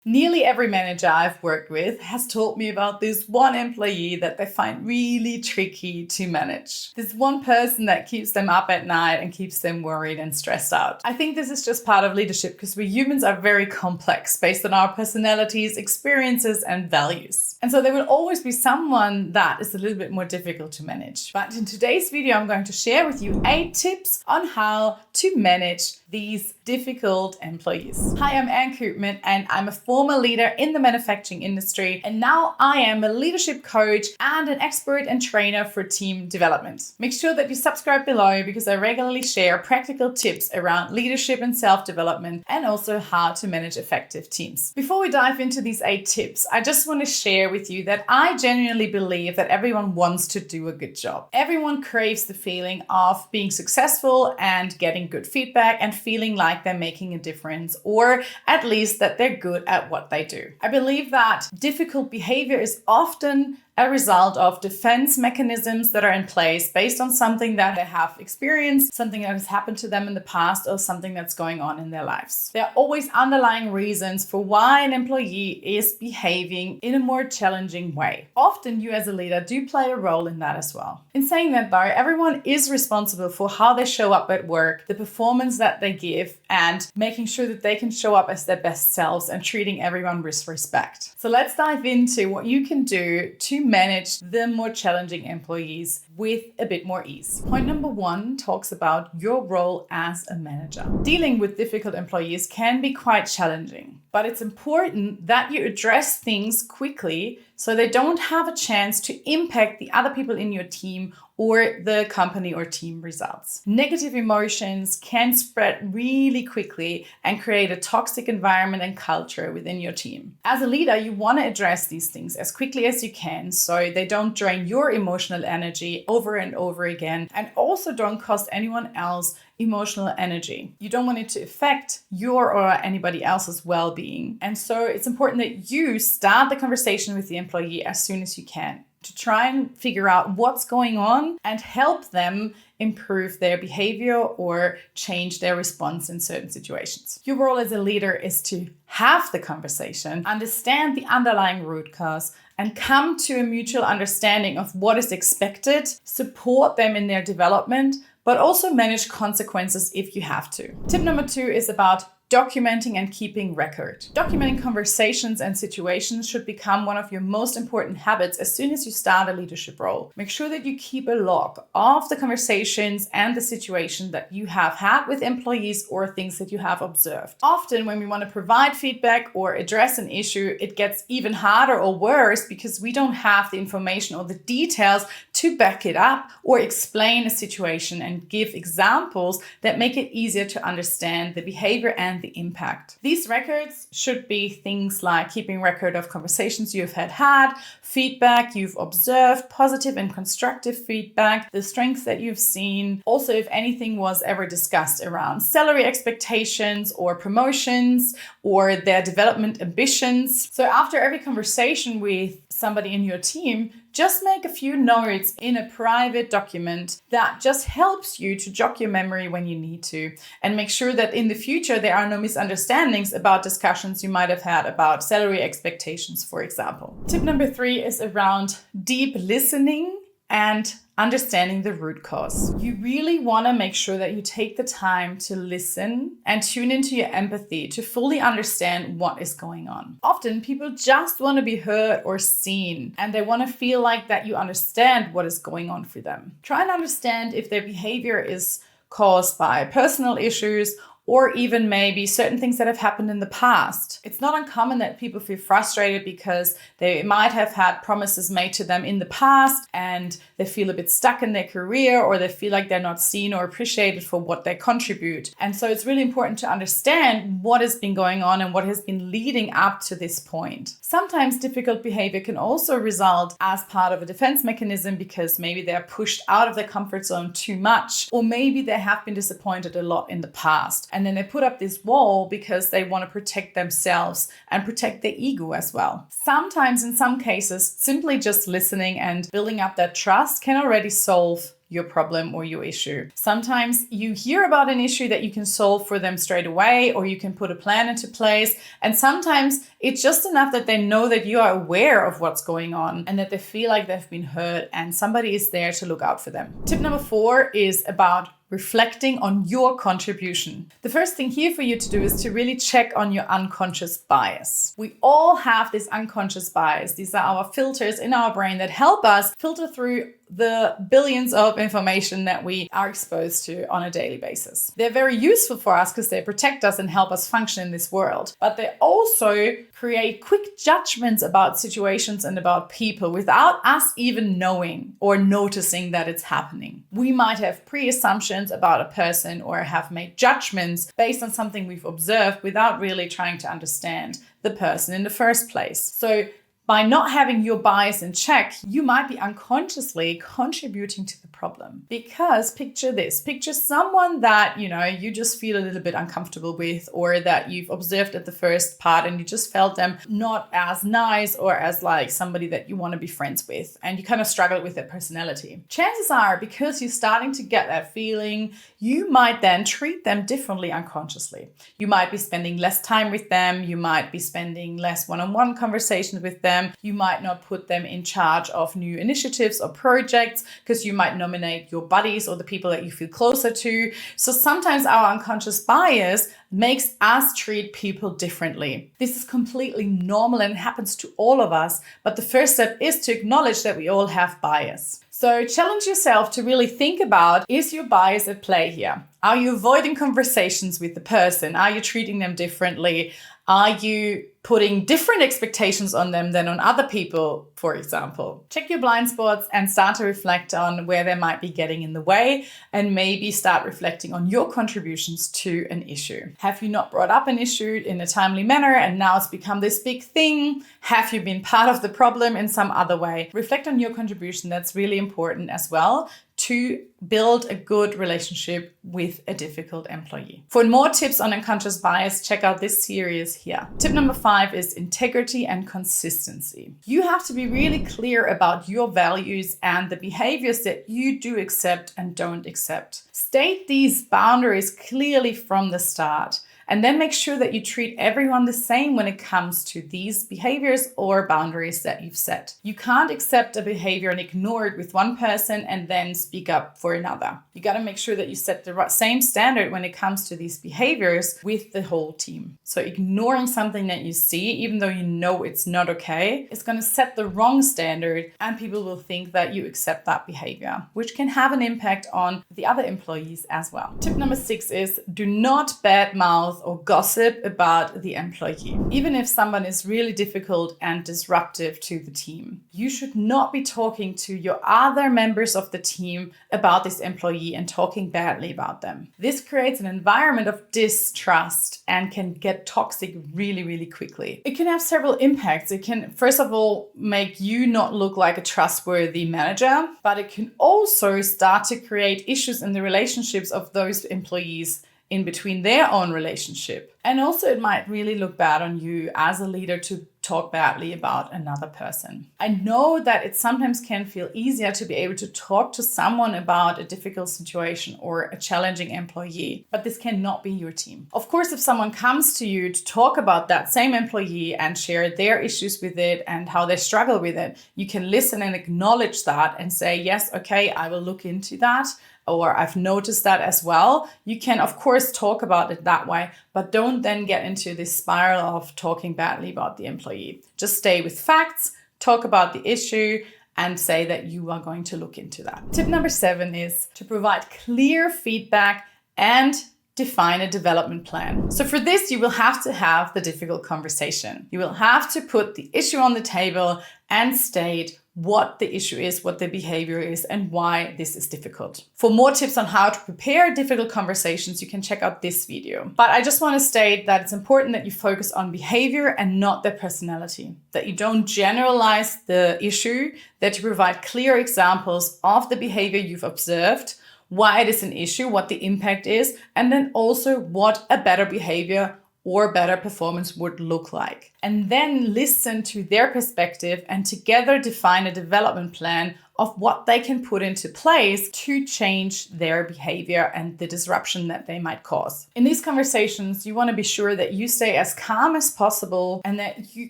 Nearly every manager I've worked with has told me about this one employee that they find really tricky to manage. This one person that keeps them up at night and keeps them worried and stressed out. I think this is just part of leadership because we humans are very complex based on our personalities, experiences, and values. And so there will always be someone that is a little bit more difficult to manage. But in today's video, I'm going to share with you 8 tips on how to manage these difficult employees. Hi, I'm Anne Koopman and I'm a former leader in the manufacturing industry, and now I am a leadership coach and an expert and trainer for team development. Make sure that you subscribe below because I regularly share practical tips around leadership and self-development and also how to manage effective teams. Before we dive into these 8 tips, I just want to share with you that I genuinely believe that everyone wants to do a good job. Everyone craves the feeling of being successful and getting good feedback and feeling like they're making a difference, or at least that they're good at what they do. I believe that difficult behavior is often a result of defense mechanisms that are in place based on something that they have experienced, something that has happened to them in the past, or something that's going on in their lives. There are always underlying reasons for why an employee is behaving in a more challenging way. Often you as a leader do play a role in that as well. In saying that though, everyone is responsible for how they show up at work, the performance that they give, and making sure that they can show up as their best selves and treating everyone with respect. So let's dive into what you can do to manage the more challenging employees with a bit more ease. Point number 1 talks about your role as a manager. Dealing with difficult employees can be quite challenging, but it's important that you address things quickly so they don't have a chance to impact the other people in your team or the company or team results. Negative emotions can spread really quickly and create a toxic environment and culture within your team. As a leader, you want to address these things as quickly as you can so they don't drain your emotional energy over and over again, and also don't cost anyone else emotional energy. You don't want it to affect your or anybody else's well-being. And so it's important that you start the conversation with the employee as soon as you can to try and figure out what's going on and help them improve their behavior or change their response in certain situations. Your role as a leader is to have the conversation, understand the underlying root cause, and come to a mutual understanding of what is expected, support them in their development, but also manage consequences if you have to. Tip number 2 is about documenting and keeping record. Documenting conversations and situations should become one of your most important habits as soon as you start a leadership role. Make sure that you keep a log of the conversations and the situation that you have had with employees or things that you have observed. Often when we want to provide feedback or address an issue, it gets even harder or worse because we don't have the information or the details to back it up or explain a situation and give examples that make it easier to understand the behavior and the impact. These records should be things like keeping record of conversations you've had, feedback you've observed, positive and constructive feedback, the strengths that you've seen. Also, if anything was ever discussed around salary expectations or promotions or their development ambitions. So after every conversation with somebody in your team, just make a few notes in a private document that just helps you to jog your memory when you need to, and make sure that in the future there are no misunderstandings about discussions you might have had about salary expectations, for example. Tip number 3 is around deep listening and understanding the root cause. You really want to make sure that you take the time to listen and tune into your empathy to fully understand what is going on. Often people just want to be heard or seen, and they want to feel like that you understand what is going on for them. Try and understand if their behavior is caused by personal issues or even maybe certain things that have happened in the past. It's not uncommon that people feel frustrated because they might have had promises made to them in the past and they feel a bit stuck in their career, or they feel like they're not seen or appreciated for what they contribute. And so it's really important to understand what has been going on and what has been leading up to this point. Sometimes difficult behavior can also result as part of a defense mechanism because maybe they're pushed out of their comfort zone too much, or maybe they have been disappointed a lot in the past. And then they put up this wall because they want to protect themselves and protect their ego as well. Sometimes, in some cases, simply just listening and building up that trust can already solve your problem or your issue. Sometimes you hear about an issue that you can solve for them straight away, or you can put a plan into place. And sometimes it's just enough that they know that you are aware of what's going on and that they feel like they've been heard and somebody is there to look out for them. Tip number 4 is about reflecting on your contribution. The first thing here for you to do is to really check on your unconscious bias. We all have this unconscious bias. These are our filters in our brain that help us filter through the billions of information that we are exposed to on a daily basis. They're very useful for us because they protect us and help us function in this world. But they also create quick judgments about situations and about people without us even knowing or noticing that it's happening. We might have pre-assumptions about a person or have made judgments based on something we've observed without really trying to understand the person in the first place. So by not having your bias in check, you might be unconsciously contributing to the problem. Because picture this, picture someone that, you just feel a little bit uncomfortable with, or that you've observed at the first part and you just felt them not as nice or as like somebody that you want to be friends with, and you kind of struggle with their personality. Chances are, because you're starting to get that feeling, you might then treat them differently unconsciously. You might be spending less time with them. You might be spending less one-on-one conversations with them. You might not put them in charge of new initiatives or projects because you might nominate your buddies or the people that you feel closer to. So sometimes our unconscious bias makes us treat people differently. This is completely normal and it happens to all of us. But the first step is to acknowledge that we all have bias. So challenge yourself to really think about, is your bias at play here? Are you avoiding conversations with the person? Are you treating them differently? Are you putting different expectations on them than on other people, for example? Check your blind spots and start to reflect on where they might be getting in the way, and maybe start reflecting on your contributions to an issue. Have you not brought up an issue in a timely manner and now it's become this big thing? Have you been part of the problem in some other way? Reflect on your contribution. That's really important as well to build a good relationship with a difficult employee. For more tips on unconscious bias, check out this series here. Tip number 5 is integrity and consistency. You have to be really clear about your values and the behaviors that you do accept and don't accept. State these boundaries clearly from the start. And then make sure that you treat everyone the same when it comes to these behaviors or boundaries that you've set. You can't accept a behavior and ignore it with one person and then speak up for another. You got to make sure that you set the same standard when it comes to these behaviors with the whole team. So ignoring something that you see, even though you know it's not okay, is going to set the wrong standard, and people will think that you accept that behavior, which can have an impact on the other employees as well. Tip number 6 is do not badmouth or gossip about the employee. Even if someone is really difficult and disruptive to the team, you should not be talking to your other members of the team about this employee and talking badly about them. This creates an environment of distrust and can get toxic really, really quickly. It can have several impacts. It can, first of all, make you not look like a trustworthy manager, but it can also start to create issues in the relationships of those employees in between their own relationship. And also it might really look bad on you as a leader to talk badly about another person. I know that it sometimes can feel easier to be able to talk to someone about a difficult situation or a challenging employee, but this cannot be your team. Of course, if someone comes to you to talk about that same employee and share their issues with it and how they struggle with it, you can listen and acknowledge that and say, yes, okay, I will look into that. Or I've noticed that as well. You can, of course, talk about it that way, but don't then get into this spiral of talking badly about the employee. Just stay with facts, talk about the issue, and say that you are going to look into that. Tip number 7 is to provide clear feedback and define a development plan. So for this, you will have to have the difficult conversation. You will have to put the issue on the table and state what the issue is, what the behavior is, and why this is difficult. For more tips on how to prepare difficult conversations, you can check out this video. But I just want to state that it's important that you focus on behavior and not their personality, that you don't generalize the issue, that you provide clear examples of the behavior you've observed, why it is an issue, what the impact is, and then also what a better behavior or better performance would look like. and then listen to their perspective and together define a development plan of what they can put into place to change their behavior and the disruption that they might cause. In these conversations, you want to be sure that you stay as calm as possible and that you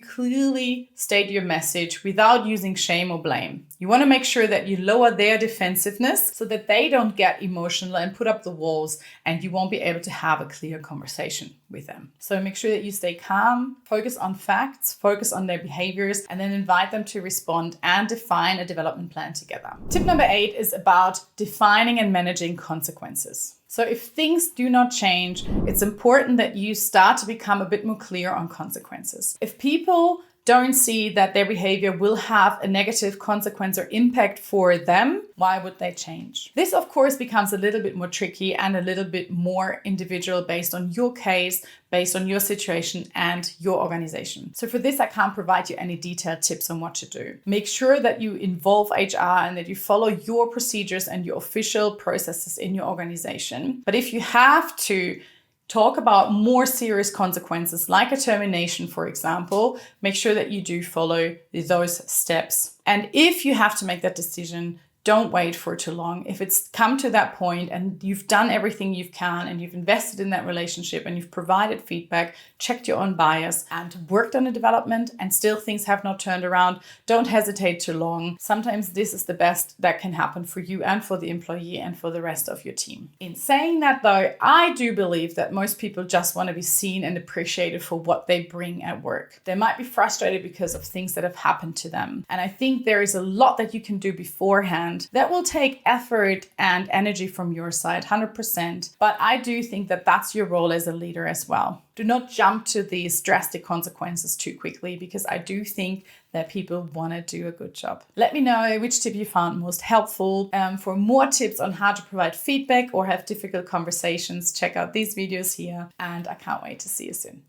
clearly state your message without using shame or blame. You want to make sure that you lower their defensiveness so that they don't get emotional and put up the walls, and you won't be able to have a clear conversation with them. So make sure that you stay calm, focus on facts, focus on their behaviors, and then invite them to respond and define a development plan together. Tip number 8 is about defining and managing consequences. So if things do not change, it's important that you start to become a bit more clear on consequences. If people don't see that their behavior will have a negative consequence or impact for them, why would they change? This, of course, becomes a little bit more tricky and a little bit more individual based on your case, based on your situation and your organization. So for this, I can't provide you any detailed tips on what to do. Make sure that you involve HR and that you follow your procedures and your official processes in your organization. But if you have to talk about more serious consequences like a termination, for example, make sure that you do follow those steps. And if you have to make that decision, don't wait for too long. If it's come to that point and you've done everything you can and you've invested in that relationship and you've provided feedback, checked your own bias and worked on a development and still things have not turned around, don't hesitate too long. Sometimes this is the best that can happen for you and for the employee and for the rest of your team. In saying that though, I do believe that most people just want to be seen and appreciated for what they bring at work. They might be frustrated because of things that have happened to them. And I think there is a lot that you can do beforehand that will take effort and energy from your side, 100%. But I do think that that's your role as a leader as well. Do not jump to these drastic consequences too quickly, because I do think that people want to do a good job. Let me know which tip you found most helpful. For more tips on how to provide feedback or have difficult conversations, check out these videos here, and I can't wait to see you soon.